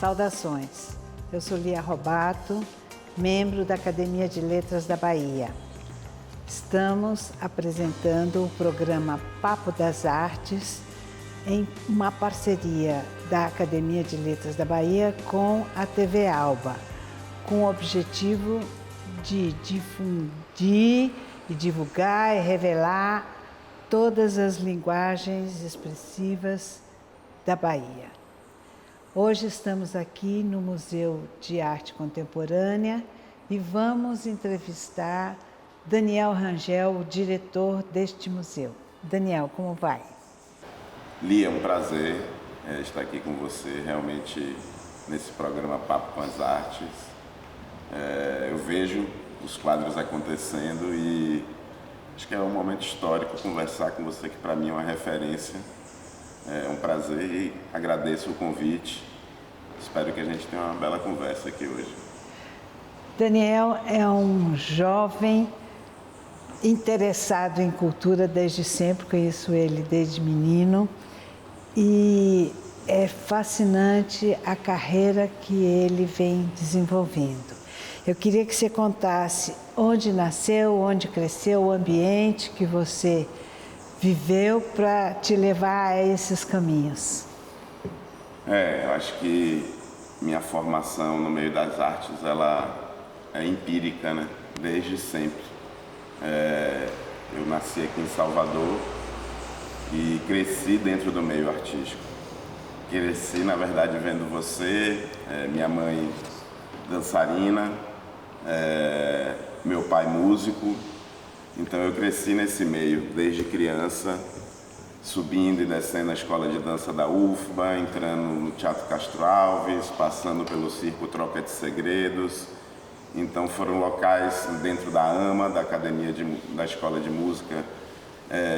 Saudações, eu sou Lia Robato, membro da Academia de Letras da Bahia. Estamos apresentando o programa Papo das Artes em uma parceria da Academia de Letras da Bahia com a TV Alba, com o objetivo de difundir e divulgar e revelar todas as linguagens expressivas da Bahia. Hoje estamos aqui no Museu de Arte Contemporânea e vamos entrevistar Daniel Rangel, o diretor deste museu. Daniel, como vai? Lia, é um prazer estar aqui com você, realmente, nesse programa Papo com as Artes. Eu vejo os quadros acontecendo e acho que é um momento histórico conversar com você, que para mim é uma referência. É um prazer e agradeço o convite. Espero que a gente tenha uma bela conversa aqui hoje. Daniel é um jovem interessado em cultura desde sempre, conheço ele desde menino e é fascinante a carreira que ele vem desenvolvendo. Eu queria que você contasse onde nasceu, onde cresceu, o ambiente que você viveu para te levar a esses caminhos. Eu acho que minha formação no meio das artes, ela é empírica, né? Desde sempre. Eu nasci aqui em Salvador e cresci dentro do meio artístico. Cresci, na verdade, vendo você, minha mãe dançarina, meu pai músico. Então eu cresci nesse meio desde criança, subindo e descendo a escola de dança da UFBA, entrando no Teatro Castro Alves, passando pelo Circo Troca de Segredos. Então foram locais dentro da AMA, da Academia da Escola de Música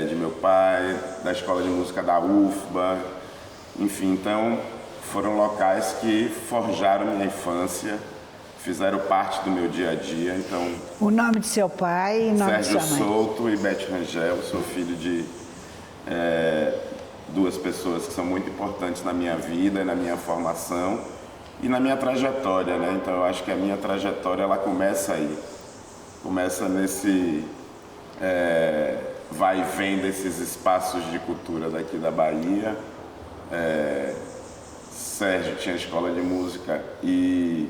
de meu pai, da Escola de Música da UFBA. Enfim, então foram locais que forjaram minha infância, fizeram parte do meu dia a dia. Então, o nome de seu pai e o nome Sérgio de sua mãe? Souto e Beth Rangel. Sou filho de duas pessoas que são muito importantes na minha vida, na minha formação e na minha trajetória, né? Então eu acho que a minha trajetória ela começa aí, começa nesse vai e vem desses espaços de cultura daqui da Bahia. Sérgio tinha escola de música e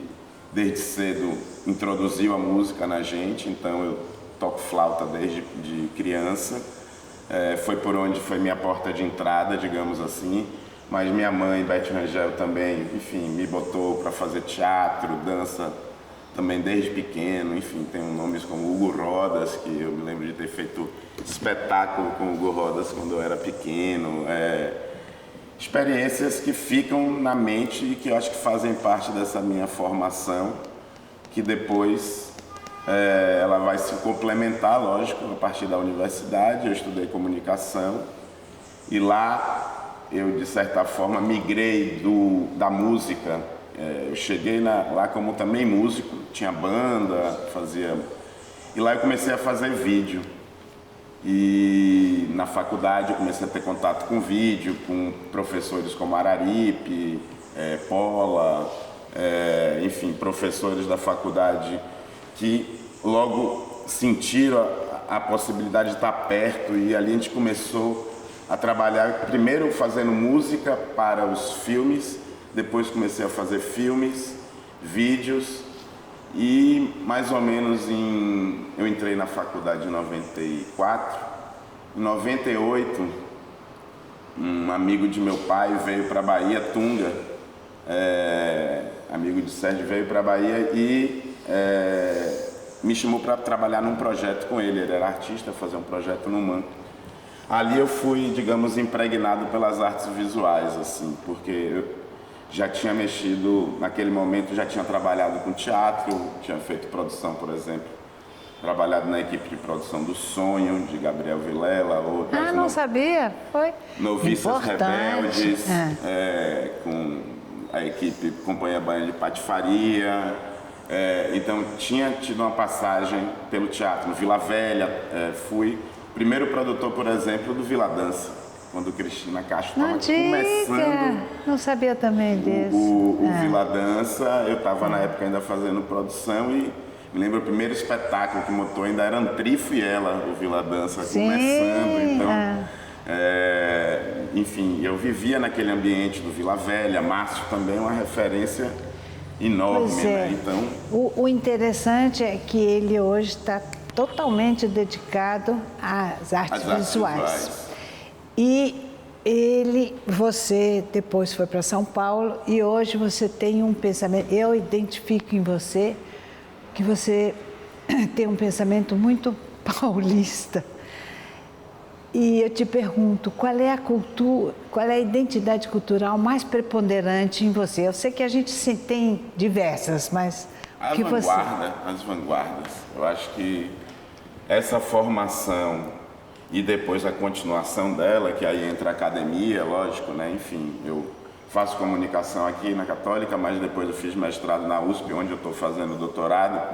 desde cedo introduziu a música na gente, então eu toco flauta desde de criança. Foi por onde foi minha porta de entrada, digamos assim, mas minha mãe, Beth Rangel, também, enfim, me botou para fazer teatro, dança também desde pequeno. Enfim, tem nomes como Hugo Rodas, que eu me lembro de ter feito espetáculo com o Hugo Rodas quando eu era pequeno. Experiências que ficam na mente e que eu acho que fazem parte dessa minha formação, que depois ela vai se complementar, lógico, a partir da universidade. Eu estudei comunicação e lá eu, de certa forma, migrei da música. Eu cheguei lá como também músico, tinha banda, fazia... E lá eu comecei a fazer vídeo. E na faculdade eu comecei a ter contato com vídeo, com professores como Araripe, Pola, enfim, professores da faculdade que logo sentiram a possibilidade de estar perto, e ali a gente começou a trabalhar, primeiro fazendo música para os filmes, depois comecei a fazer filmes, vídeos. E mais ou menos eu entrei na faculdade em 94, em 98, um amigo de meu pai veio para a Bahia, Tunga, amigo de Sérgio, veio para a Bahia e me chamou para trabalhar num projeto com ele. Ele era artista, fazer um projeto no MAN. Ali eu fui, digamos, impregnado pelas artes visuais, assim, porque eu já tinha mexido, naquele momento já tinha trabalhado com teatro, tinha feito produção, por exemplo, trabalhado na equipe de produção do Sonho, de Gabriel Vilela. Não sabia, foi Noviças importante. Rebeldes, com a equipe Companhia Baiana de Patifaria. Então tinha tido uma passagem pelo teatro no Vila Velha. Fui primeiro produtor, por exemplo, do Vila Dança, quando Cristina Castro Não estava diga! começando Não sabia também disso. o Vila Dança. Eu estava na época ainda fazendo produção e me lembro o primeiro espetáculo que montou ainda era Antrifo e ela, o Vila Dança, começando. Então, enfim, eu vivia naquele ambiente do Vila Velha. Márcio também é uma referência enorme, Pois é. né? Então, O interessante é que ele hoje está totalmente dedicado às artes visuais. E você depois foi para São Paulo e hoje você tem um pensamento, eu identifico em você que você tem um pensamento muito paulista. E eu te pergunto, qual é a cultura, qual é a identidade cultural mais preponderante em você? Eu sei que a gente tem diversas, mas as vanguardas. Eu acho que essa formação e depois a continuação dela, que aí entra a academia, lógico, né? Enfim, eu faço comunicação aqui na Católica, mas depois eu fiz mestrado na USP, onde eu estou fazendo doutorado.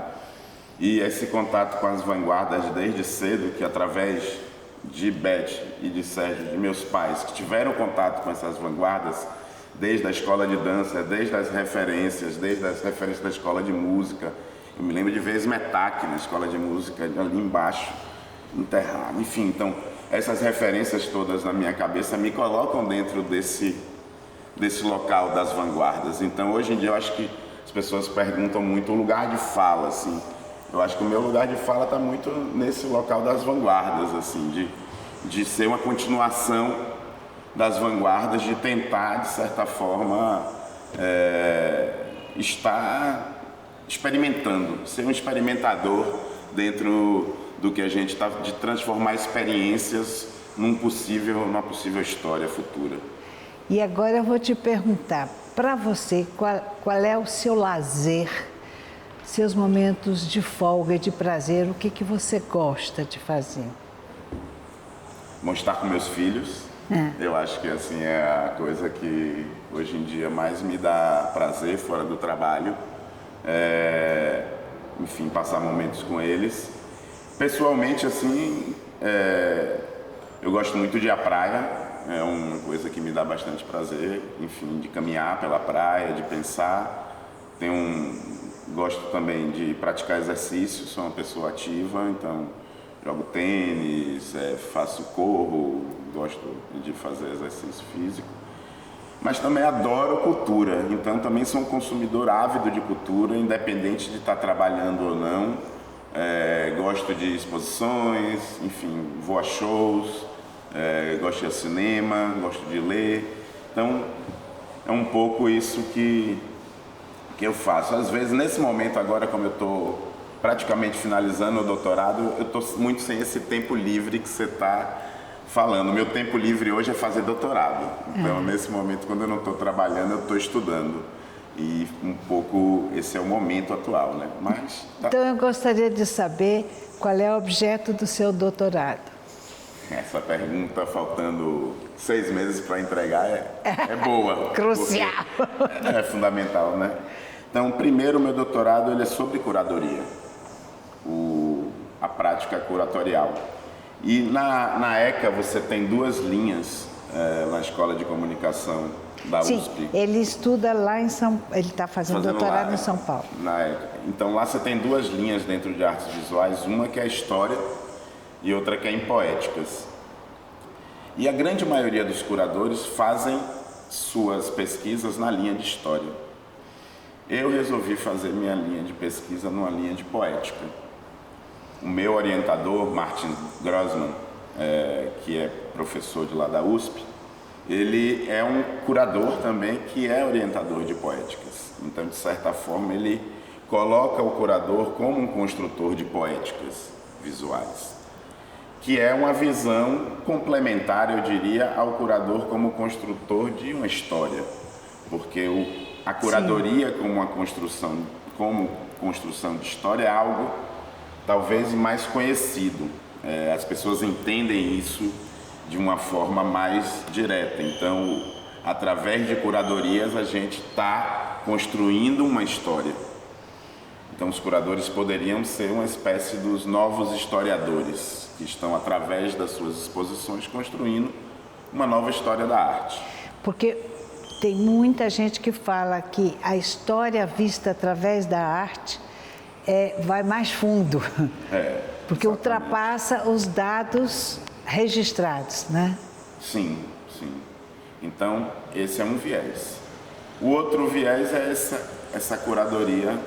E esse contato com as vanguardas desde cedo, que através de Beth e de Sérgio, de meus pais, que tiveram contato com essas vanguardas, desde a escola de dança, desde as referências da escola de música. Eu me lembro de ver Smetak na escola de música, ali embaixo, enterrado. Enfim, então, essas referências todas na minha cabeça me colocam dentro desse local das vanguardas. Então, hoje em dia, eu acho que as pessoas perguntam muito o lugar de fala, assim. Eu acho que o meu lugar de fala está muito nesse local das vanguardas, assim, de ser uma continuação das vanguardas, de tentar, de certa forma, estar experimentando, ser um experimentador dentro do que a gente está, de transformar experiências numa possível história futura. E agora eu vou te perguntar, para você, qual é o seu lazer, seus momentos de folga e de prazer, o que você gosta de fazer? Bom, estar com meus filhos. Eu acho que assim é a coisa que hoje em dia mais me dá prazer fora do trabalho. Enfim, passar momentos com eles. Pessoalmente, assim, eu gosto muito de ir à praia. É uma coisa que me dá bastante prazer. Enfim, de caminhar pela praia, de pensar. Gosto também de praticar exercício, sou uma pessoa ativa, então jogo tênis, corro, gosto de fazer exercício físico. Mas também adoro cultura, então também sou um consumidor ávido de cultura, independente de estar trabalhando ou não. Gosto de exposições, enfim, vou a shows, gosto de ir ao cinema, gosto de ler. Então é um pouco isso que eu faço. Às vezes, nesse momento agora, como eu estou praticamente finalizando o doutorado, eu estou muito sem esse tempo livre que você está falando. Meu tempo livre hoje é fazer doutorado. Então, nesse momento, quando eu não estou trabalhando, eu estou estudando. E um pouco esse é o momento atual, né? Mas, tá. Então, eu gostaria de saber qual é o objeto do seu doutorado. Essa pergunta, faltando 6 meses para entregar, é boa. Crucial. É fundamental, né? Então, primeiro, meu doutorado ele é sobre curadoria, a prática curatorial. E na ECA você tem 2 linhas na Escola de Comunicação da USP. Sim, ele estuda lá em ele está fazendo doutorado lá, em São Paulo. Na ECA. Então, lá você tem 2 linhas dentro de artes visuais, uma que é história e outra que é em poéticas. E a grande maioria dos curadores fazem suas pesquisas na linha de história. Eu resolvi fazer minha linha de pesquisa numa linha de poética. O meu orientador, Martin Grossman, que é professor de lá da USP, ele é um curador também que é orientador de poéticas. Então, de certa forma, ele coloca o curador como um construtor de poéticas visuais, que é uma visão complementar, eu diria, ao curador como construtor de uma história, porque a curadoria como construção de história é algo talvez mais conhecido. As pessoas entendem isso de uma forma mais direta. Então, através de curadorias, a gente está construindo uma história. Então, os curadores poderiam ser uma espécie dos novos historiadores, que estão, através das suas exposições, construindo uma nova história da arte. Porque tem muita gente que fala que a história vista através da arte vai mais fundo, porque ultrapassa os dados registrados, né? Sim. Então, esse é um viés. O outro viés é essa curadoria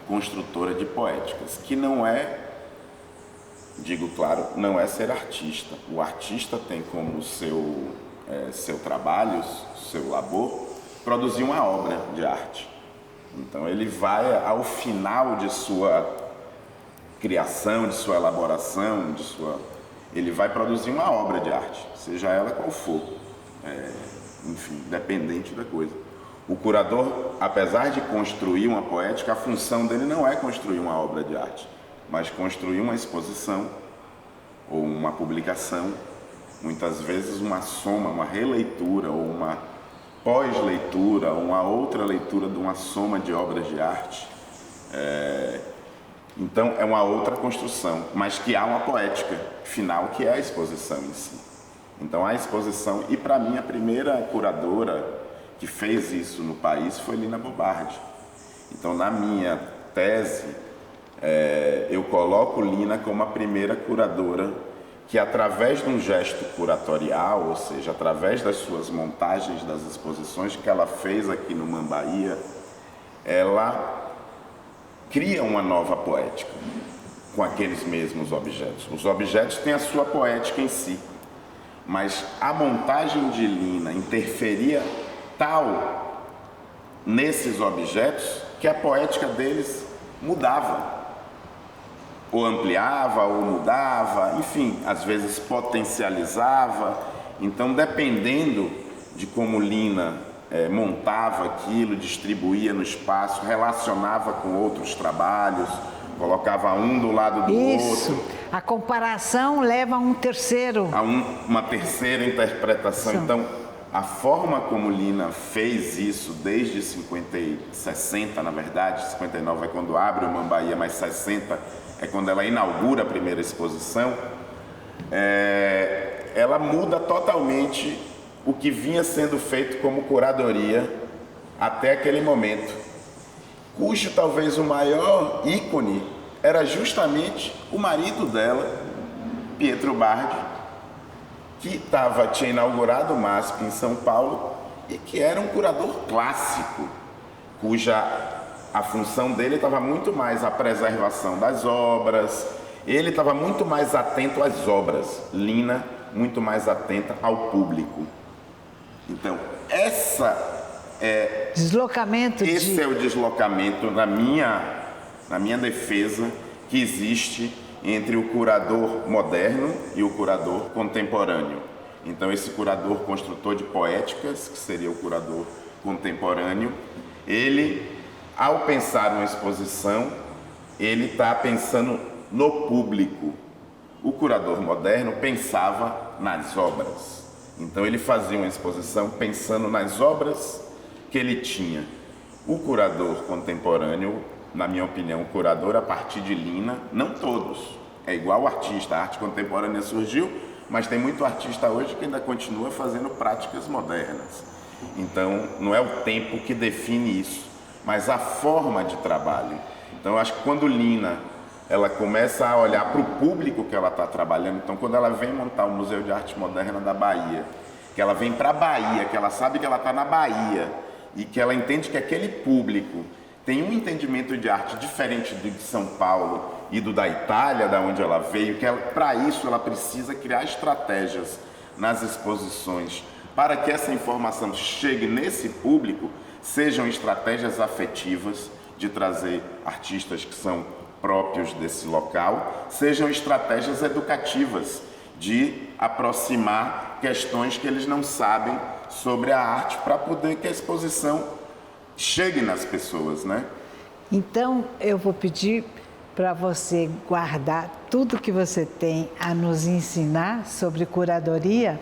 construtora de poéticas, que não é, digo claro, não é ser artista. O artista tem como seu trabalho, seu labor, produzir uma obra de arte. Então ele vai ao final de sua criação, de sua elaboração, ele vai produzir uma obra de arte, seja ela qual for, enfim, dependente da coisa. O curador, apesar de construir uma poética, a função dele não é construir uma obra de arte, mas construir uma exposição ou uma publicação, muitas vezes uma soma, uma releitura ou uma pós-leitura, uma outra leitura de uma soma de obras de arte. Então é uma outra construção, mas que há uma poética final, que é a exposição em si. Então a exposição, e para mim a primeira curadora que fez isso no país foi Lina Bobardi. Então na minha tese eu coloco Lina como a primeira curadora que, através de um gesto curatorial, ou seja, através das suas montagens das exposições que ela fez aqui no Mambaía, ela cria uma nova poética com aqueles mesmos objetos. Os objetos têm a sua poética em si, mas a montagem de Lina interferia tal nesses objetos que a poética deles mudava, ou ampliava, ou mudava, enfim, às vezes potencializava. Então, dependendo de como Lina montava aquilo, distribuía no espaço, relacionava com outros trabalhos, colocava um do lado do outro. A comparação leva a um terceiro. Uma terceira interpretação. Então, a forma como Lina fez isso desde 60, na verdade, 59 é quando abre o Mambaía, mas 60 é quando ela inaugura a primeira exposição, ela muda totalmente o que vinha sendo feito como curadoria até aquele momento, cujo talvez o maior ícone era justamente o marido dela, Pietro Bardi, que tinha inaugurado o MASP em São Paulo e que era um curador clássico, cuja a função dele estava muito mais à preservação das obras, ele estava muito mais atento às obras, Lina muito mais atenta ao público. Então, esse é o deslocamento na minha defesa que existe entre o curador moderno e o curador contemporâneo. Então, esse curador construtor de poéticas, que seria o curador contemporâneo, ele, ao pensar uma exposição, ele está pensando no público. O curador moderno pensava nas obras. Então ele fazia uma exposição pensando nas obras que ele tinha. O curador contemporâneo, na minha opinião, o curador a partir de Lina, não todos. É igual o artista, a arte contemporânea surgiu, mas tem muito artista hoje que ainda continua fazendo práticas modernas. Então não é o tempo que define isso, mas a forma de trabalho. Então eu acho que quando Lina ela começa a olhar para o público que ela está trabalhando, então quando ela vem montar o Museu de Arte Moderna da Bahia, que ela vem para a Bahia, que ela sabe que ela está na Bahia e que ela entende que aquele público tem um entendimento de arte diferente do de São Paulo e do da Itália, da onde ela veio, que para isso ela precisa criar estratégias nas exposições para que essa informação chegue nesse público, sejam estratégias afetivas de trazer artistas que são próprios desse local, sejam estratégias educativas de aproximar questões que eles não sabem sobre a arte para poder que a exposição chegue nas pessoas, né? Então eu vou pedir para você guardar tudo que você tem a nos ensinar sobre curadoria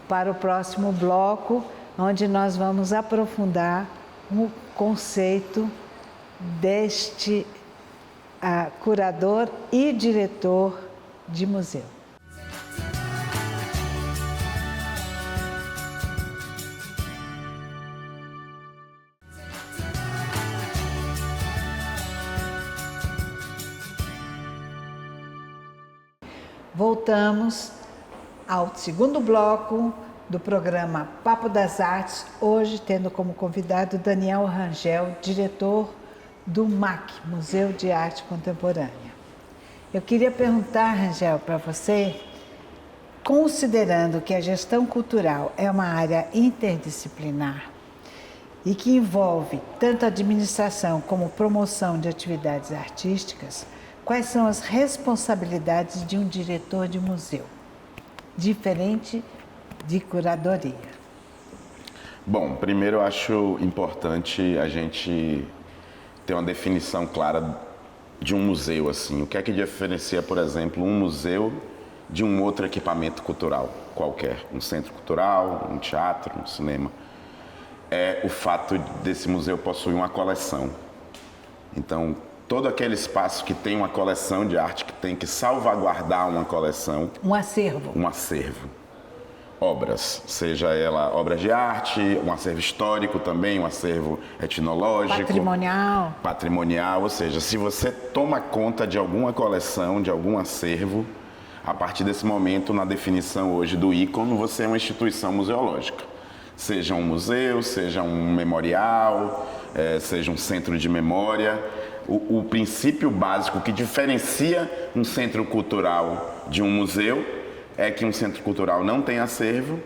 para o próximo bloco, onde nós vamos aprofundar o conceito deste curador e diretor de museu. voltamos ao segundo bloco do programa Papo das Artes, hoje tendo como convidado Daniel Rangel, diretor do MAC, Museu de Arte Contemporânea. Eu queria perguntar, Rangel, para você, considerando que a gestão cultural é uma área interdisciplinar e que envolve tanto administração como promoção de atividades artísticas, quais são as responsabilidades de um diretor de museu, diferente de curadoria? Bom, primeiro eu acho importante a gente ter uma definição clara de um museu, assim. O que é que diferencia, por exemplo, um museu de um outro equipamento cultural qualquer? Um centro cultural, um teatro, um cinema. É o fato desse museu possuir uma coleção. Então, todo aquele espaço que tem uma coleção de arte, que tem que salvaguardar uma coleção. Um acervo. Um acervo. Obras, seja ela obras de arte, um acervo histórico também, um acervo etnológico. Patrimonial. Patrimonial, ou seja, se você toma conta de alguma coleção, de algum acervo, a partir desse momento, na definição hoje do ícone, você é uma instituição museológica. Seja um museu, seja um memorial, seja um centro de memória. O princípio básico que diferencia um centro cultural de um museu é que um centro cultural não tem acervo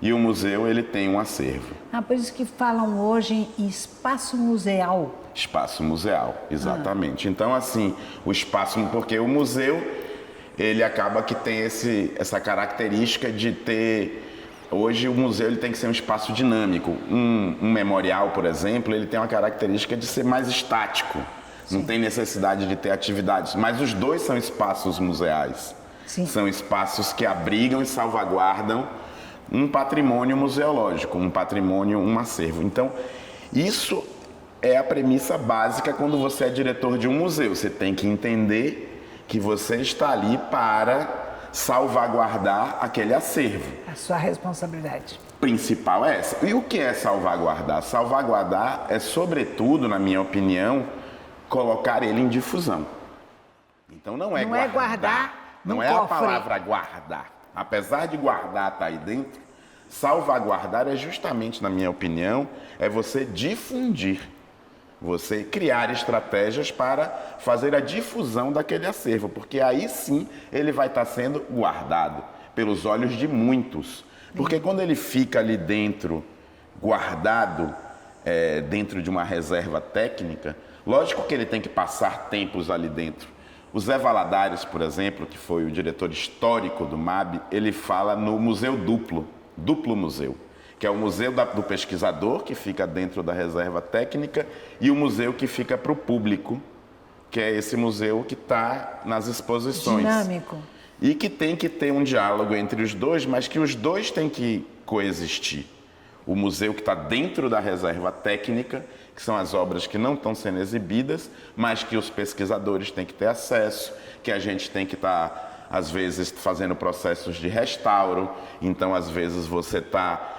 e o museu ele tem um acervo. Por isso que falam hoje em espaço museal. Espaço museal, exatamente. Então, assim, o espaço, porque o museu, ele acaba que tem essa característica de ter... Hoje o museu ele tem que ser um espaço dinâmico. Um memorial, por exemplo, ele tem uma característica de ser mais estático. Sim. Não tem necessidade de ter atividades, mas os dois são espaços museais. Sim. São espaços que abrigam e salvaguardam um patrimônio museológico, um patrimônio, um acervo. Então, isso é a premissa básica quando você é diretor de um museu. Você tem que entender que você está ali para salvaguardar aquele acervo. A sua responsabilidade principal é essa. E o que é salvaguardar? Salvaguardar é, sobretudo, na minha opinião, colocar ele em difusão. Então não é guardar, não é a palavra guardar. Apesar de guardar estar aí dentro, salvaguardar é justamente, na minha opinião, é você difundir. Você criar estratégias para fazer a difusão daquele acervo, porque aí sim ele vai estar sendo guardado pelos olhos de muitos. Porque quando ele fica ali dentro, guardado, dentro de uma reserva técnica, lógico que ele tem que passar tempos ali dentro. O Zé Valadares, por exemplo, que foi o diretor histórico do MAB, ele fala no museu duplo museu, que é o museu do pesquisador, que fica dentro da reserva técnica, e o museu que fica para o público, que é esse museu que está nas exposições. Dinâmico. E que tem que ter um diálogo entre os dois, mas que os dois têm que coexistir. O museu que está dentro da reserva técnica, que são as obras que não estão sendo exibidas, mas que os pesquisadores têm que ter acesso, que a gente tem que estar, às vezes, fazendo processos de restauro. Então, às vezes, você está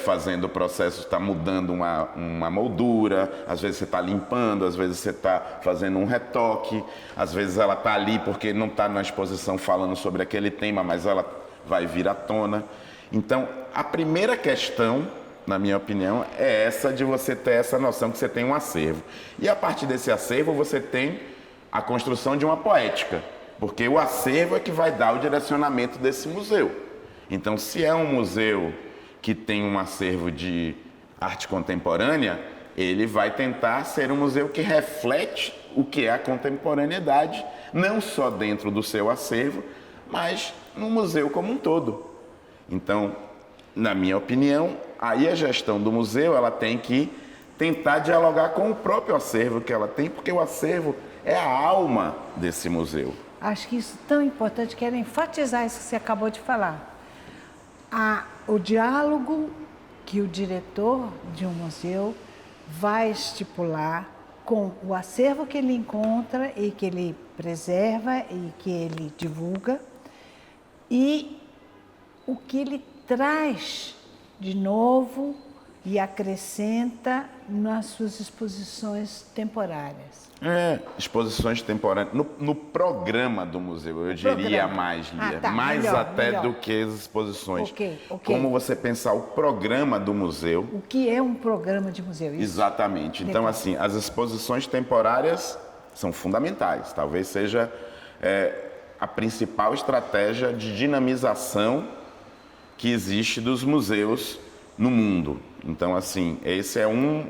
fazendo processos, está mudando uma moldura, às vezes você está limpando, às vezes você está fazendo um retoque, às vezes ela está ali porque não está na exposição falando sobre aquele tema, mas ela vai vir à tona. Então, a primeira questão, na minha opinião, é essa de você ter essa noção que você tem um acervo. E a partir desse acervo você tem a construção de uma poética, porque o acervo é que vai dar o direcionamento desse museu. Então, se é um museu que tem um acervo de arte contemporânea, ele vai tentar ser um museu que reflete o que é a contemporaneidade, não só dentro do seu acervo, mas no museu como um todo. Então, na minha opinião, aí a gestão do museu ela tem que tentar dialogar com o próprio acervo que ela tem, porque o acervo é a alma desse museu. Acho que isso é tão importante, quero enfatizar isso que você acabou de falar. O diálogo que o diretor de um museu vai estipular com o acervo que ele encontra e que ele preserva e que ele divulga e o que ele traz de novo e acrescenta nas suas exposições temporárias. Exposições temporárias. No programa do museu, eu diria mais, Lia. Mais melhor, até melhor do que as exposições. Ok. Como você pensar o programa do museu. O que é um programa de museu? Isso? Exatamente. Então, assim, as exposições temporárias são fundamentais. Talvez seja a principal estratégia de dinamização que existe dos museus no mundo. Então, assim, esse é um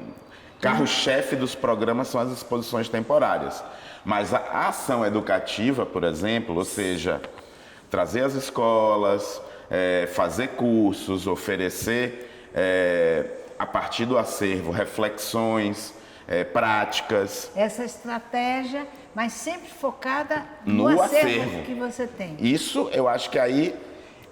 carro-chefe dos programas, são as exposições temporárias. Mas a ação educativa, por exemplo, ou seja, trazer as escolas, fazer cursos, oferecer, a partir do acervo, reflexões, práticas. Essa estratégia, mas sempre focada no acervo que você tem. Isso, eu acho que aí,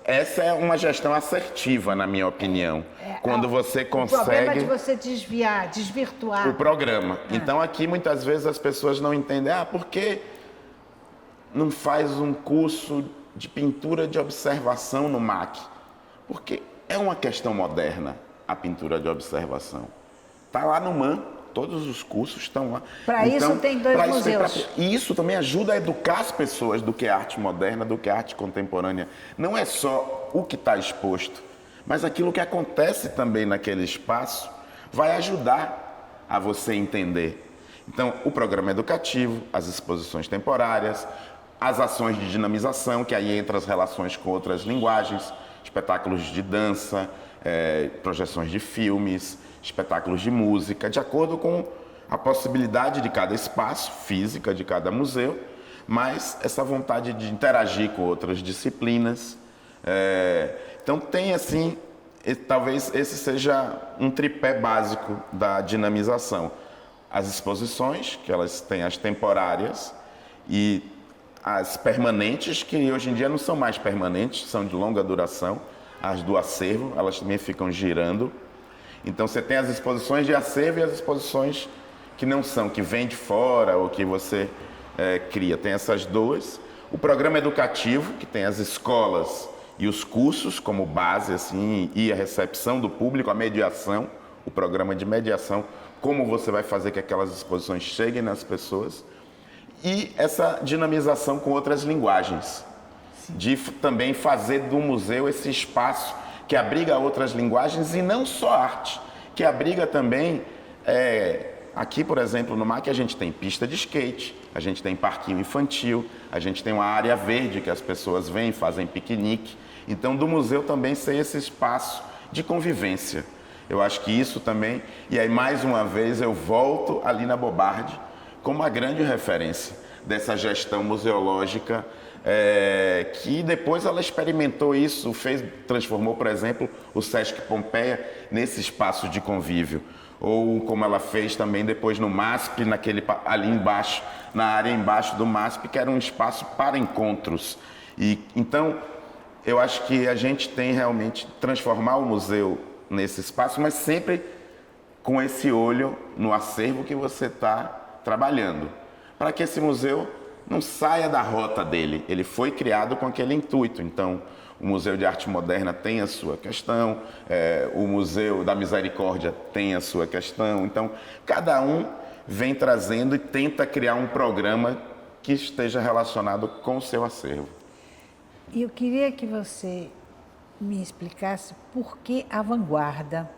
essa é uma gestão assertiva, na minha opinião. Quando você consegue... O problema de você desvirtuar... O programa. Então, aqui, muitas vezes, as pessoas não entendem, por que não faz um curso de pintura de observação no MAC? Porque é uma questão moderna, a pintura de observação. Está lá no MAN, todos os cursos estão lá. Para isso tem 2 museus. E isso também ajuda a educar as pessoas do que é arte moderna, do que é arte contemporânea. Não é só o que está exposto, mas aquilo que acontece também naquele espaço vai ajudar a você entender. Então, o programa educativo, as exposições temporárias, as ações de dinamização, que aí entra as relações com outras linguagens, espetáculos de dança, projeções de filmes, espetáculos de música, de acordo com a possibilidade de cada espaço, física de cada museu, mas essa vontade de interagir com outras disciplinas. Então tem assim, talvez esse seja um tripé básico da dinamização. As exposições, que elas têm as temporárias, e as permanentes, que hoje em dia não são mais permanentes, são de longa duração, as do acervo, elas também ficam girando. Então você tem as exposições de acervo e as exposições que não são, que vêm de fora ou que você cria. Tem essas duas. O programa educativo, que tem as escolas e os cursos como base, assim, e a recepção do público, a mediação, o programa de mediação, como você vai fazer que aquelas exposições cheguem nas pessoas. E essa dinamização com outras linguagens. Sim. De também fazer do museu esse espaço que abriga outras linguagens e não só arte, que abriga também, aqui, por exemplo, no MAC a gente tem pista de skate, a gente tem parquinho infantil, a gente tem uma área verde que as pessoas vêm, fazem piquenique. Então, do museu também ser esse espaço de convivência. Eu acho que isso também, e aí mais uma vez eu volto ali na Bobardi como a grande referência dessa gestão museológica, que depois ela experimentou isso, transformou, por exemplo, o Sesc Pompeia nesse espaço de convívio. Ou como ela fez também depois no MASP, ali embaixo, na área embaixo do MASP, que era um espaço para encontros. Então, eu acho que a gente tem realmente transformar o museu nesse espaço, mas sempre com esse olho no acervo que você está trabalhando, para que esse museu não saia da rota dele. Ele foi criado com aquele intuito. Então, o Museu de Arte Moderna tem a sua questão, o Museu da Misericórdia tem a sua questão. Então, cada um vem trazendo e tenta criar um programa que esteja relacionado com o seu acervo. E eu queria que você me explicasse por que a vanguarda,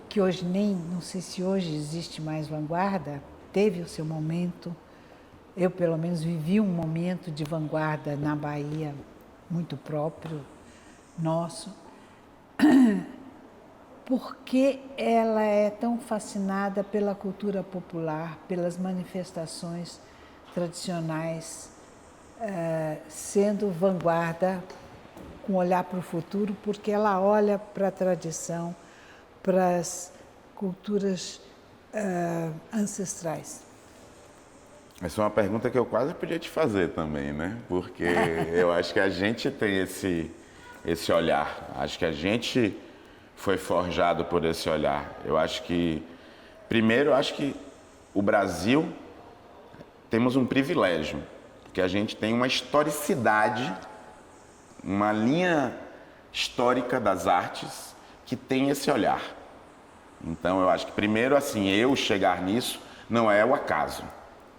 que hoje não sei se hoje existe mais vanguarda, teve o seu momento. Eu, pelo menos, vivi um momento de vanguarda na Bahia, muito próprio, nosso. Por que ela é tão fascinada pela cultura popular, pelas manifestações tradicionais, sendo vanguarda com olhar para o futuro, porque ela olha para a tradição, para as culturas ancestrais? Essa é uma pergunta que eu quase podia te fazer também, né? Porque eu acho que a gente tem esse olhar. Acho que a gente foi forjado por esse olhar. Eu acho que, primeiro, eu acho que o Brasil temos um privilégio, porque a gente tem uma historicidade, uma linha histórica das artes que tem esse olhar. Então, eu acho que primeiro, assim, eu chegar nisso não é o acaso.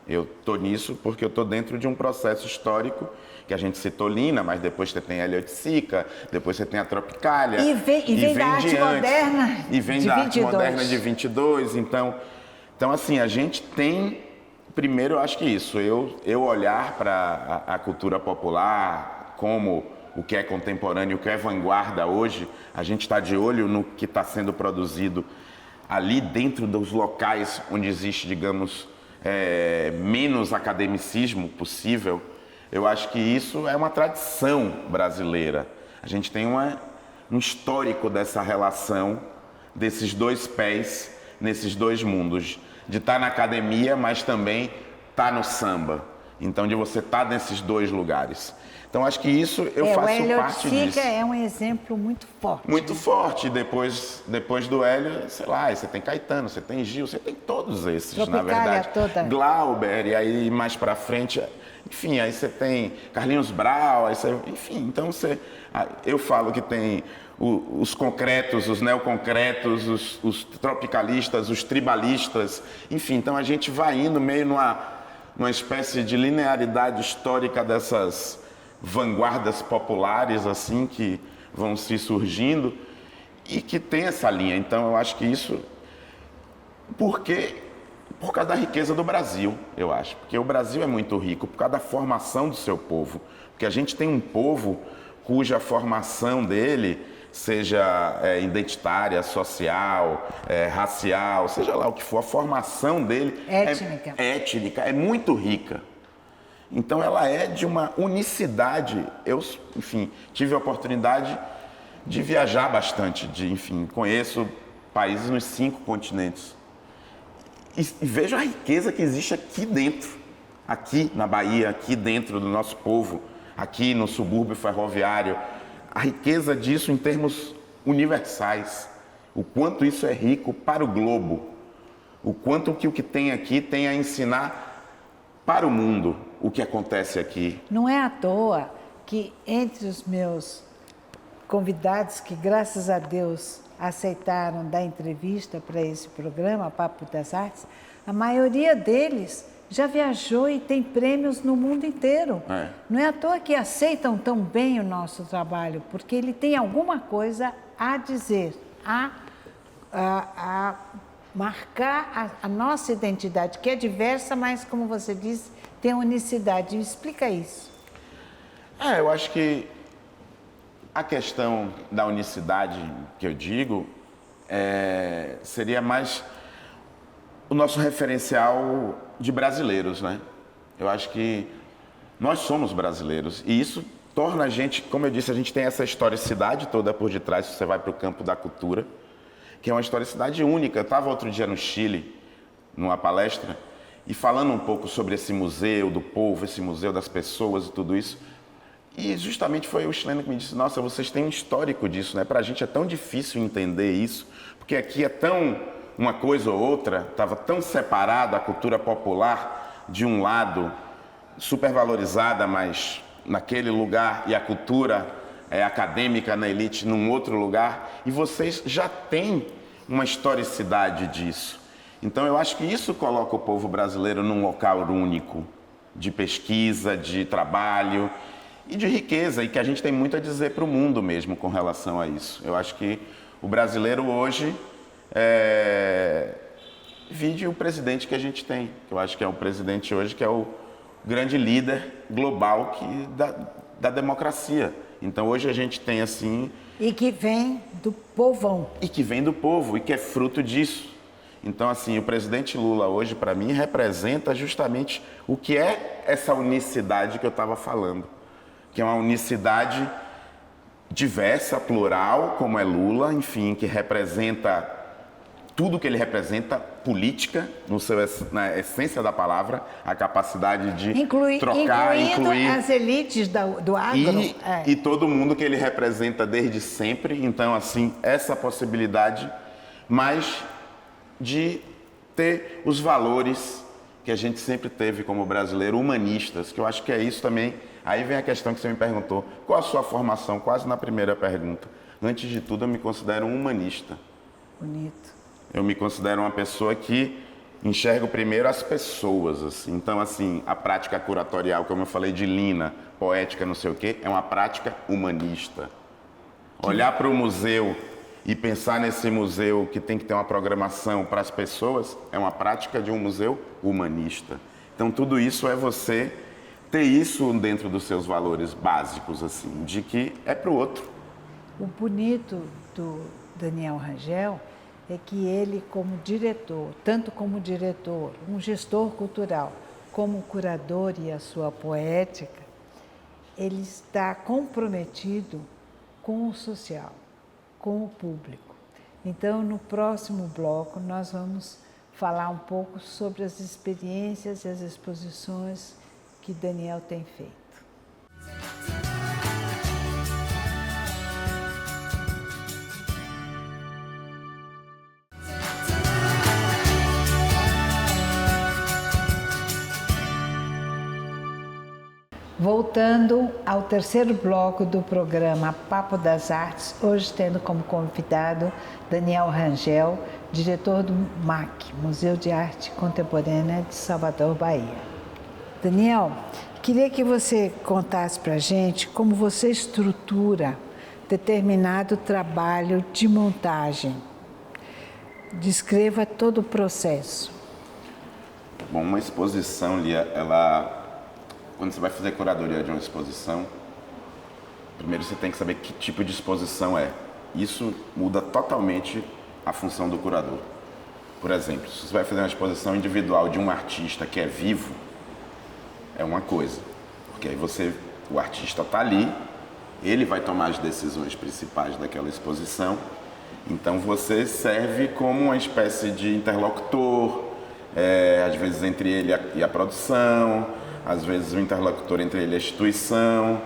Eu estou nisso porque eu estou dentro de um processo histórico que a gente citou Lina, mas depois você tem a Elliott Sica, depois você tem a Tropicália. E vem da arte moderna e vem de da 22. arte moderna de 22. Então, assim, a gente tem, primeiro, eu acho que isso, eu olhar para a cultura popular como o que é contemporâneo, o que é vanguarda hoje, a gente está de olho no que está sendo produzido ali dentro dos locais onde existe, digamos, menos academicismo possível. Eu acho que isso é uma tradição brasileira. A gente tem um histórico dessa relação, desses dois pés, nesses dois mundos. De estar na academia, mas também estar no samba. Então, de você estar nesses dois lugares. Então, acho que isso eu faço parte disso. O Elliott Sica é um exemplo muito forte. Muito forte. Depois do Hélio, sei lá, você tem Caetano, você tem Gil, você tem todos esses, Tropicália, na verdade. toda. Glauber, e aí mais pra frente, enfim, aí você tem Carlinhos Brau, enfim, então eu falo que tem os concretos, os neoconcretos, os tropicalistas, os tribalistas, enfim, então a gente vai indo meio numa espécie de linearidade histórica dessas vanguardas populares, assim, que vão se surgindo e que tem essa linha. Então, eu acho que isso... Por causa da riqueza do Brasil, eu acho. Porque o Brasil é muito rico, por causa da formação do seu povo. Porque a gente tem um povo cuja formação dele, seja identitária, social, racial, seja lá o que for, a formação dele étnica, é muito rica. Então, ela é de uma unicidade. Eu, enfim, tive a oportunidade de viajar bastante, conheço países nos 5 continentes. E vejo a riqueza que existe aqui dentro, aqui na Bahia, aqui dentro do nosso povo, aqui no subúrbio ferroviário. A riqueza disso em termos universais. O quanto isso é rico para o globo. O quanto que o que tem aqui tem a ensinar para o mundo o que acontece aqui. Não é à toa que entre os meus convidados, que graças a Deus aceitaram dar entrevista para esse programa, Papo das Artes, a maioria deles já viajou e tem prêmios no mundo inteiro. Não é à toa que aceitam tão bem o nosso trabalho, porque ele tem alguma coisa a dizer, a marcar a nossa identidade, que é diversa, mas, como você disse, tem unicidade. Explica isso. Eu acho que a questão da unicidade que eu digo seria mais o nosso referencial de brasileiros, né? Eu acho que nós somos brasileiros e isso torna a gente, como eu disse, a gente tem essa historicidade toda por detrás, se você vai para o campo da cultura, que é uma historicidade única. Eu estava outro dia no Chile, numa palestra, e falando um pouco sobre esse museu do povo, esse museu das pessoas e tudo isso. E justamente foi o chileno que me disse, nossa, vocês têm um histórico disso, né? Pra gente é tão difícil entender isso, porque aqui é tão uma coisa ou outra, estava tão separada a cultura popular de um lado, supervalorizada, mas naquele lugar, e a cultura acadêmica na elite num outro lugar, e vocês já têm uma historicidade disso. Então eu acho que isso coloca o povo brasileiro num local único, de pesquisa, de trabalho e de riqueza, e que a gente tem muito a dizer para o mundo mesmo com relação a isso. Eu acho que o brasileiro hoje vide o presidente que a gente tem, que eu acho que é o presidente hoje que é o grande líder global da democracia. Então hoje a gente tem assim... E que vem do povão. E que vem do povo, e que é fruto disso. Então, assim, o presidente Lula hoje, para mim, representa justamente o que é essa unicidade que eu estava falando. Que é uma unicidade diversa, plural, como é Lula, enfim, que representa tudo que ele representa, política, na essência da palavra, a capacidade de trocar, incluir as elites do agro. E todo mundo que ele representa desde sempre. Então, assim, essa possibilidade, mas de ter os valores que a gente sempre teve como brasileiro, humanistas, que eu acho que é isso também. Aí vem a questão que você me perguntou, qual a sua formação? Quase na primeira pergunta. Antes de tudo, eu me considero um humanista. Bonito. eu me considero uma pessoa que enxergo primeiro as pessoas, assim. Então, assim, a prática curatorial, como eu falei, de Lina, poética, não sei o quê, é uma prática humanista. Olhar para o museu e pensar nesse museu que tem que ter uma programação para as pessoas é uma prática de um museu humanista. Então, tudo isso é você ter isso dentro dos seus valores básicos, assim, de que é para o outro. O bonito do Daniel Rangel é que ele, como diretor, tanto como diretor, um gestor cultural, como curador e a sua poética, ele está comprometido com o social, com o público. Então, no próximo bloco, nós vamos falar um pouco sobre as experiências e as exposições que Daniel tem feito. Voltando ao terceiro bloco do programa Papo das Artes, hoje tendo como convidado Daniel Rangel, diretor do MAC, Museu de Arte Contemporânea de Salvador, Bahia. Daniel, queria que você contasse para a gente como você estrutura determinado trabalho de montagem. Descreva todo o processo. Bom, uma exposição, Lia, quando você vai fazer curadoria de uma exposição, primeiro você tem que saber que tipo de exposição é. Isso muda totalmente a função do curador. Por exemplo, se você vai fazer uma exposição individual de um artista que é vivo, é uma coisa. Porque aí o artista está ali, ele vai tomar as decisões principais daquela exposição, então você serve como uma espécie de interlocutor, às vezes entre ele e a produção, às vezes o interlocutor entre ele e a instituição,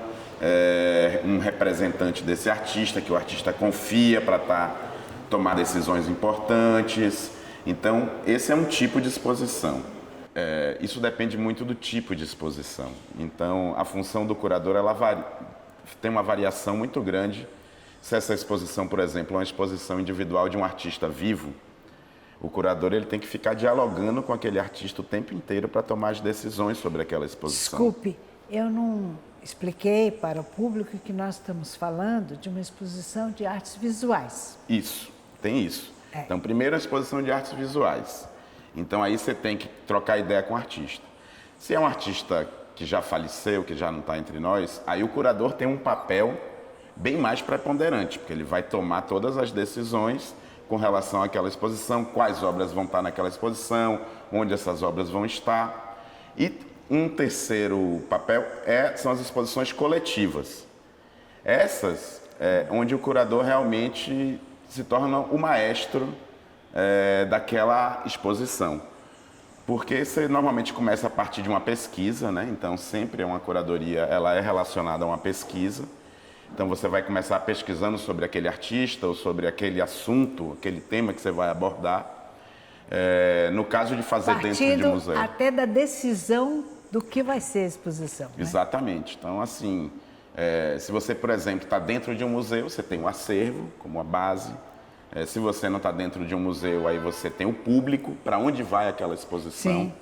um representante desse artista, que o artista confia para tomar decisões importantes. Então, esse é um tipo de exposição. Isso depende muito do tipo de exposição. Então, a função do curador tem uma variação muito grande. Se essa exposição, por exemplo, é uma exposição individual de um artista vivo, o curador ele tem que ficar dialogando com aquele artista o tempo inteiro para tomar as decisões sobre aquela exposição. Desculpe, eu não expliquei para o público que nós estamos falando de uma exposição de artes visuais. Isso, tem isso. Então, primeiro a exposição de artes visuais. Então, aí você tem que trocar ideia com o artista. Se é um artista que já faleceu, que já não está entre nós, aí o curador tem um papel bem mais preponderante, porque ele vai tomar todas as decisões com relação àquela exposição, quais obras vão estar naquela exposição, onde essas obras vão estar. E um terceiro papel são as exposições coletivas. Essas onde o curador realmente se torna o maestro daquela exposição. Porque você normalmente começa a partir de uma pesquisa, né? Então sempre uma curadoria ela é relacionada a uma pesquisa. Então você vai começar pesquisando sobre aquele artista ou sobre aquele assunto, aquele tema que você vai abordar. No caso de fazer dentro de um museu. Até da decisão do que vai ser a exposição. Né? Exatamente. Então, assim, se você, por exemplo, está dentro de um museu, você tem um acervo como uma base. Se você não está dentro de um museu, aí você tem o público, para onde vai aquela exposição. Sim.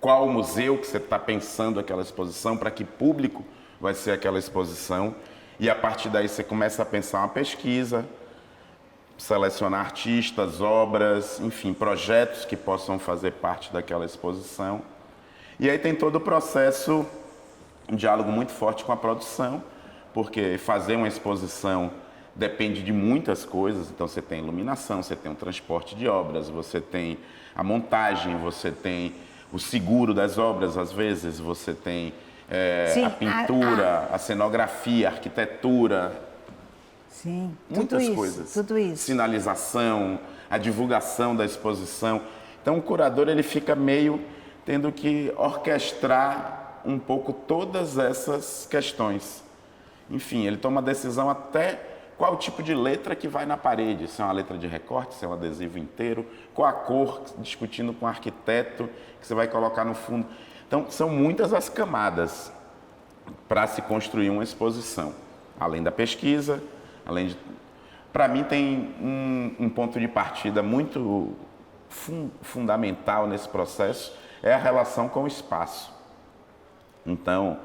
Qual o museu que você está pensando aquela exposição, para que público vai ser aquela exposição. E a partir daí você começa a pensar uma pesquisa, selecionar artistas, obras, enfim, projetos que possam fazer parte daquela exposição. E aí tem todo o processo, um diálogo muito forte com a produção, porque fazer uma exposição depende de muitas coisas. Então você tem iluminação, você tem o transporte de obras, você tem a montagem, você tem o seguro das obras, às vezes, você tem a pintura, a cenografia, a arquitetura. Sim, muitas coisas. Tudo isso. Sinalização, a divulgação da exposição. Então o curador ele fica meio tendo que orquestrar um pouco todas essas questões. Enfim, ele toma decisão até qual tipo de letra que vai na parede, se é uma letra de recorte, se é um adesivo inteiro, qual a cor, discutindo com o arquiteto que você vai colocar no fundo. Então, são muitas as camadas para se construir uma exposição. Além da pesquisa, além de Para mim tem um ponto de partida muito fundamental nesse processo, é a relação com o espaço. Então,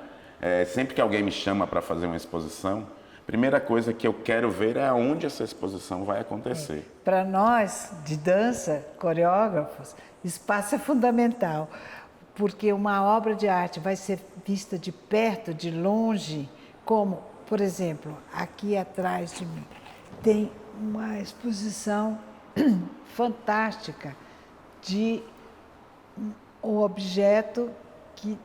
sempre que alguém me chama para fazer uma exposição, a primeira coisa que eu quero ver é onde essa exposição vai acontecer. Para nós, de dança, coreógrafos, espaço é fundamental, porque uma obra de arte vai ser vista de perto, de longe, como, por exemplo, aqui atrás de mim, tem uma exposição fantástica de um objeto que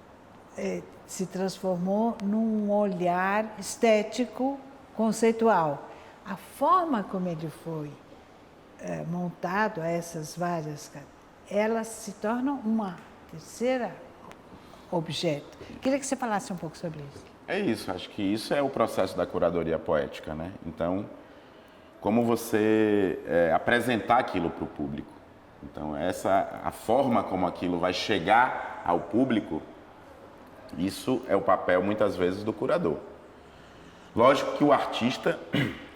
se transformou num olhar estético conceitual. A forma como ele foi montado, essas várias, elas se tornam uma terceira objeto. Queria que você falasse um pouco sobre isso. É isso, acho que isso é o processo da curadoria poética, né? Então, como você apresentar aquilo para o público. Então, a forma como aquilo vai chegar ao público, isso é o papel, muitas vezes, do curador. Lógico que o artista,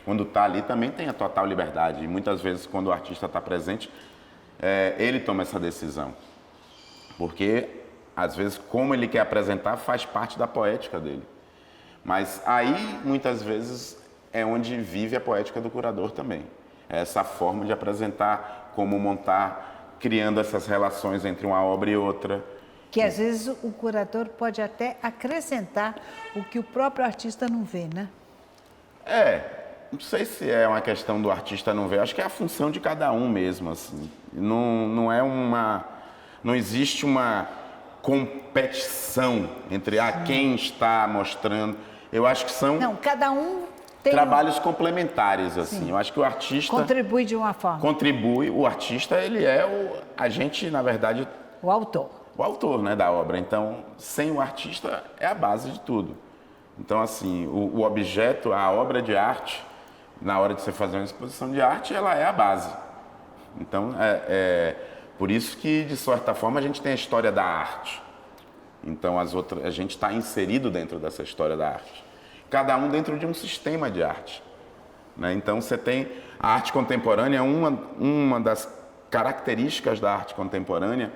quando está ali, também tem a total liberdade. E muitas vezes, quando o artista está presente, ele toma essa decisão. Porque, às vezes, como ele quer apresentar, faz parte da poética dele. Mas aí, muitas vezes, é onde vive a poética do curador também. É essa forma de apresentar, como montar, criando essas relações entre uma obra e outra. Que às vezes o curador pode até acrescentar o que o próprio artista não vê, né? Não sei se é uma questão do artista não ver, acho que é a função de cada um mesmo, assim. Não existe uma competição entre quem está mostrando. Eu acho que são cada um tem trabalhos complementares, assim. Eu acho que o artista contribui de uma forma. Contribui, o artista, ele é a gente, na verdade, o autor, né, da obra. Então, sem o artista é a base de tudo. Então, assim, o objeto, a obra de arte, na hora de você fazer uma exposição de arte, ela é a base. Então, por isso que, de certa forma, a gente tem a história da arte. Então, a gente está inserido dentro dessa história da arte. Cada um dentro de um sistema de arte. Né? Então, você tem a arte contemporânea, uma das características da arte contemporânea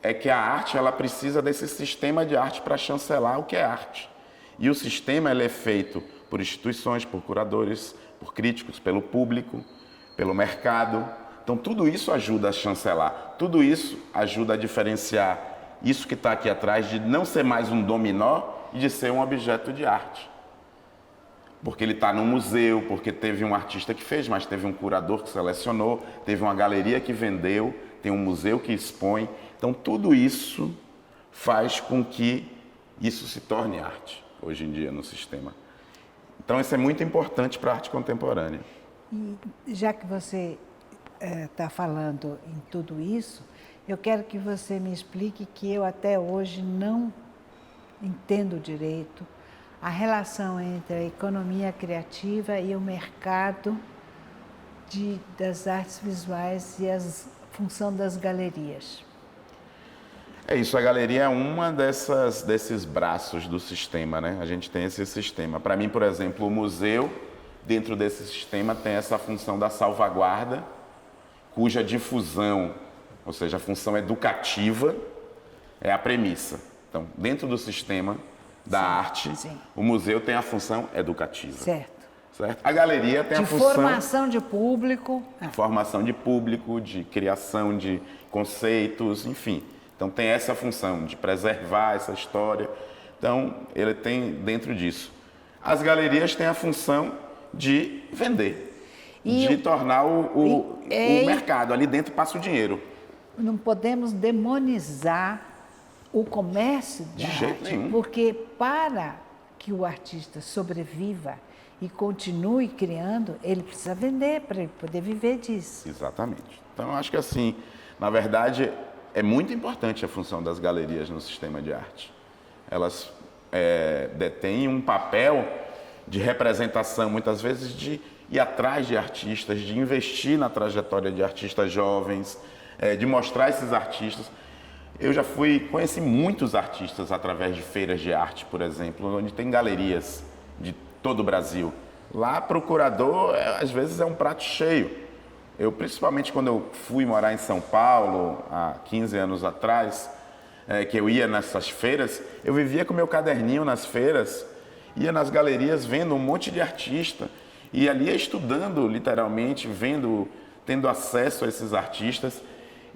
é que a arte ela precisa desse sistema de arte para chancelar o que é arte. E o sistema ele é feito por instituições, por curadores, por críticos, pelo público, pelo mercado. Então, tudo isso ajuda a chancelar, tudo isso ajuda a diferenciar isso que está aqui atrás de não ser mais um dominó e de ser um objeto de arte. Porque ele está no museu, porque teve um artista que fez, mas teve um curador que selecionou, teve uma galeria que vendeu, tem um museu que expõe. Então, tudo isso faz com que isso se torne arte, hoje em dia, no sistema. Então, isso é muito importante para a arte contemporânea. E já que você está falando em tudo isso, eu quero que você me explique que eu até hoje não entendo direito a relação entre a economia criativa e o mercado das artes visuais e a função das galerias. É isso, a galeria é uma desses braços do sistema, né? A gente tem esse sistema. Para mim, por exemplo, o museu, dentro desse sistema, tem essa função da salvaguarda, cuja difusão, ou seja, a função educativa, é a premissa. Então, dentro do sistema da arte, o museu tem a função educativa. Certo. A galeria tem a função... De formação de público. Formação de público, de criação de conceitos, enfim. Então, tem essa função de preservar essa história. Então, ele tem dentro disso. As galerias têm a função de vender, de tornar o mercado. Ali dentro passa o dinheiro. Não podemos demonizar o comércio da arte. De jeito nenhum. Porque para que o artista sobreviva e continue criando, ele precisa vender para ele poder viver disso. Exatamente. Então, eu acho que assim, na verdade, é muito importante a função das galerias no sistema de arte. Elas detêm um papel de representação, muitas vezes, de ir atrás de artistas, de investir na trajetória de artistas jovens, de mostrar esses artistas. Eu já conheci muitos artistas através de feiras de arte, por exemplo, onde tem galerias de todo o Brasil. Lá, procurador, às vezes é um prato cheio. Eu, principalmente quando eu fui morar em São Paulo, há 15 anos atrás, que eu ia nessas feiras, eu vivia com meu caderninho nas feiras, ia nas galerias vendo um monte de artista, e ali ia estudando, literalmente, vendo, tendo acesso a esses artistas.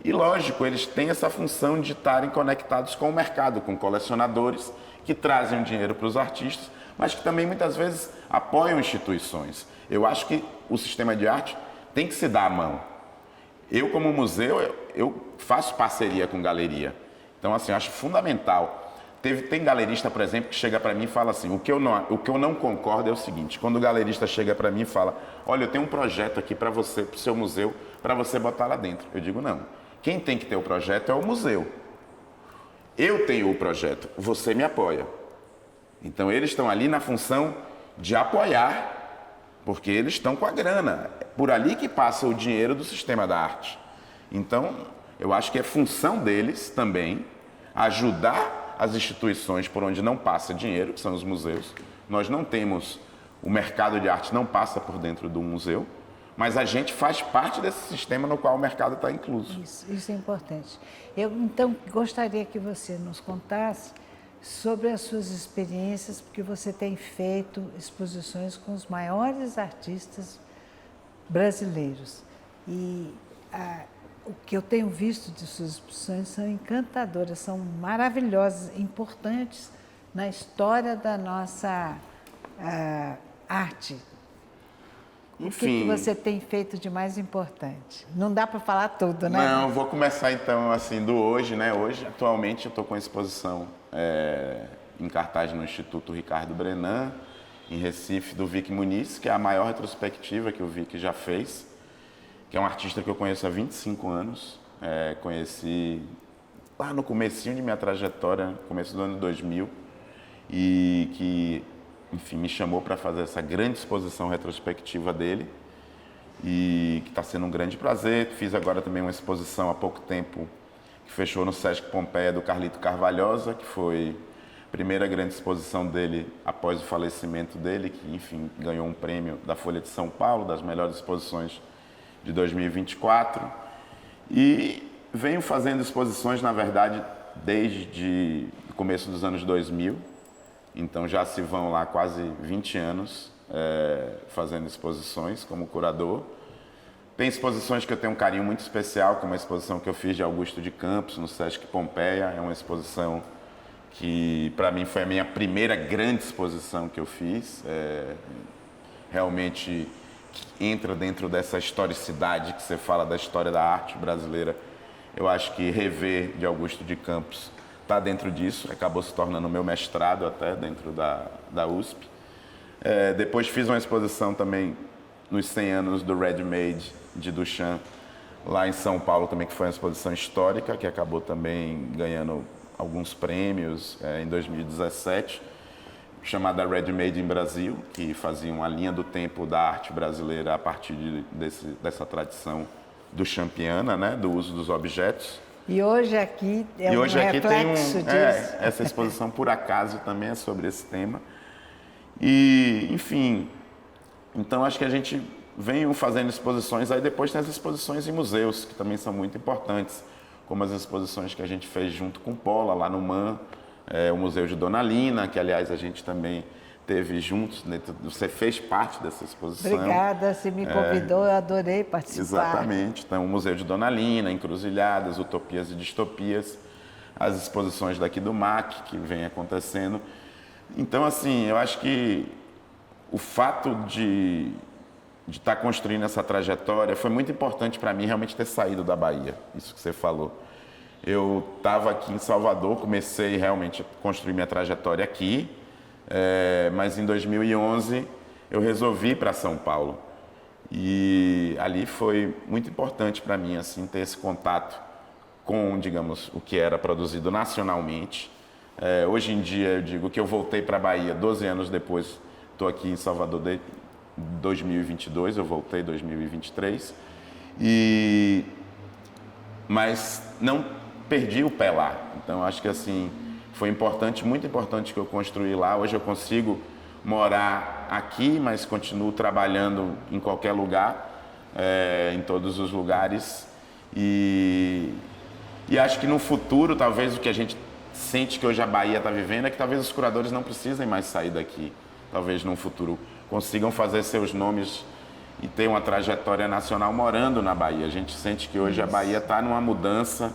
E, lógico, eles têm essa função de estarem conectados com o mercado, com colecionadores que trazem o dinheiro para os artistas, mas que também muitas vezes apoiam instituições. Eu acho que o sistema de arte tem que se dar a mão. Eu, como museu, eu faço parceria com galeria. Então, assim, eu acho fundamental. Tem galerista, por exemplo, que chega para mim e fala assim, o que eu não concordo é o seguinte, quando o galerista chega para mim e fala, olha, eu tenho um projeto aqui para você, para o seu museu, para você botar lá dentro. Eu digo, não. Quem tem que ter o projeto é o museu. Eu tenho o projeto, você me apoia. Então, eles estão ali na função de apoiar, porque eles estão com a grana. É por ali que passa o dinheiro do sistema da arte. Então, eu acho que é função deles também ajudar as instituições por onde não passa dinheiro, que são os museus. Nós não temos, o mercado de arte não passa por dentro do museu, mas a gente faz parte desse sistema no qual o mercado está incluso. Isso é importante. Eu, então, gostaria que você nos contasse sobre as suas experiências, porque você tem feito exposições com os maiores artistas brasileiros. E o que eu tenho visto de suas exposições são encantadoras, são maravilhosas, importantes na história da nossa arte. Enfim, O que você tem feito de mais importante? Não dá para falar tudo, né? Não, vou começar então assim do hoje, né? Hoje, atualmente, eu estou com a exposição em cartaz no Instituto Ricardo Brenan, em Recife, do Vic Muniz, que é a maior retrospectiva que o Vic já fez, que é um artista que eu conheço há 25 anos. Conheci lá no comecinho de minha trajetória, começo do ano 2000, e que, enfim, me chamou para fazer essa grande exposição retrospectiva dele, e que está sendo um grande prazer. Fiz agora também uma exposição há pouco tempo, que fechou no Sesc Pompeia, do Carlito Carvalhosa, que foi a primeira grande exposição dele após o falecimento dele, que, enfim, ganhou um prêmio da Folha de São Paulo, das melhores exposições de 2024. E venho fazendo exposições, na verdade, desde o começo dos anos 2000. Então já se vão lá quase 20 anos fazendo exposições como curador. Tem exposições que eu tenho um carinho muito especial, como a exposição que eu fiz de Augusto de Campos, no Sesc Pompeia. É uma exposição que, para mim, foi a minha primeira grande exposição que eu fiz. Realmente entra dentro dessa historicidade que você fala da história da arte brasileira. Eu acho que Rever, de Augusto de Campos, está dentro disso. Acabou se tornando o meu mestrado até dentro da USP. Depois fiz uma exposição também nos 100 anos do Ready-Made de Duchamp, lá em São Paulo também, que foi uma exposição histórica, que acabou também ganhando alguns prêmios em 2017, chamada Ready-Made em Brasil, que fazia uma linha do tempo da arte brasileira a partir dessa tradição duchampiana, né, do uso dos objetos. E hoje aqui é um reflexo disso. Essa exposição, por acaso, também é sobre esse tema. E, enfim, então acho que a gente vem fazendo exposições, aí depois tem as exposições em museus, que também são muito importantes, como as exposições que a gente fez junto com Paula, lá no MAN, o Museu de Dona Lina, que, aliás, a gente também teve juntos, você fez parte dessa exposição. Obrigada, você me convidou, eu adorei participar. Exatamente, então o Museu de Dona Lina, Encruzilhadas, Utopias e Distopias, as exposições daqui do MAC, que vem acontecendo. Então, assim, eu acho que o fato de estar construindo essa trajetória foi muito importante para mim realmente ter saído da Bahia, isso que você falou. Eu estava aqui em Salvador, comecei realmente a construir minha trajetória aqui, mas em 2011 eu resolvi ir para São Paulo. E ali foi muito importante para mim assim, ter esse contato com, digamos, o que era produzido nacionalmente. Hoje em dia eu digo que eu voltei para a Bahia 12 anos depois, estou aqui em Salvador desde 2022, eu voltei em 2023, mas não perdi o pé lá. Então acho que assim, foi importante, muito importante que eu construí lá. Hoje eu consigo morar aqui, mas continuo trabalhando em qualquer lugar, em todos os lugares. E acho que no futuro, talvez o que a gente sente que hoje a Bahia está vivendo é que talvez os curadores não precisem mais sair daqui. Talvez no futuro consigam fazer seus nomes e ter uma trajetória nacional morando na Bahia. A gente sente que hoje a Bahia está numa mudança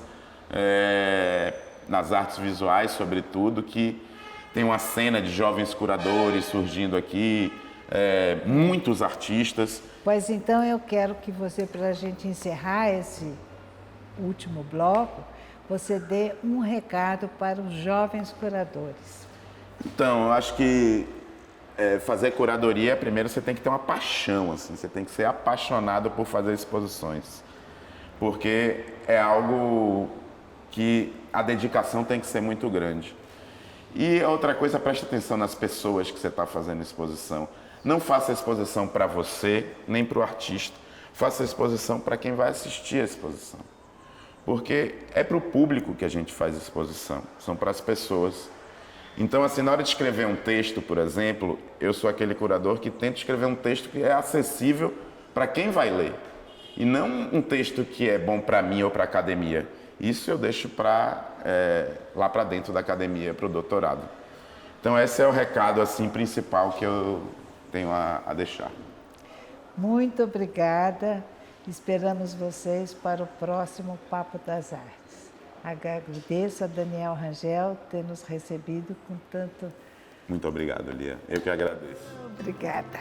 nas artes visuais, sobretudo, que tem uma cena de jovens curadores surgindo aqui, muitos artistas. Pois então eu quero que você, para a gente encerrar esse último bloco, você dê um recado para os jovens curadores. Então, eu acho que fazer curadoria, primeiro você tem que ter uma paixão, assim, você tem que ser apaixonado por fazer exposições, porque é algo que a dedicação tem que ser muito grande. E outra coisa, preste atenção nas pessoas que você está fazendo exposição. Não faça exposição para você, nem para o artista. Faça exposição para quem vai assistir a exposição. Porque é para o público que a gente faz exposição, são para as pessoas. Então, assim, na hora de escrever um texto, por exemplo, eu sou aquele curador que tenta escrever um texto que é acessível para quem vai ler. E não um texto que é bom para mim ou para a academia. Isso eu deixo lá para dentro da academia, para o doutorado. Então, esse é o recado assim, principal que eu tenho a deixar. Muito obrigada. Esperamos vocês para o próximo Papo das Artes. Agradeço a Daniel Rangel ter nos recebido com tanto... Muito obrigado, Lia. Eu que agradeço. Obrigada.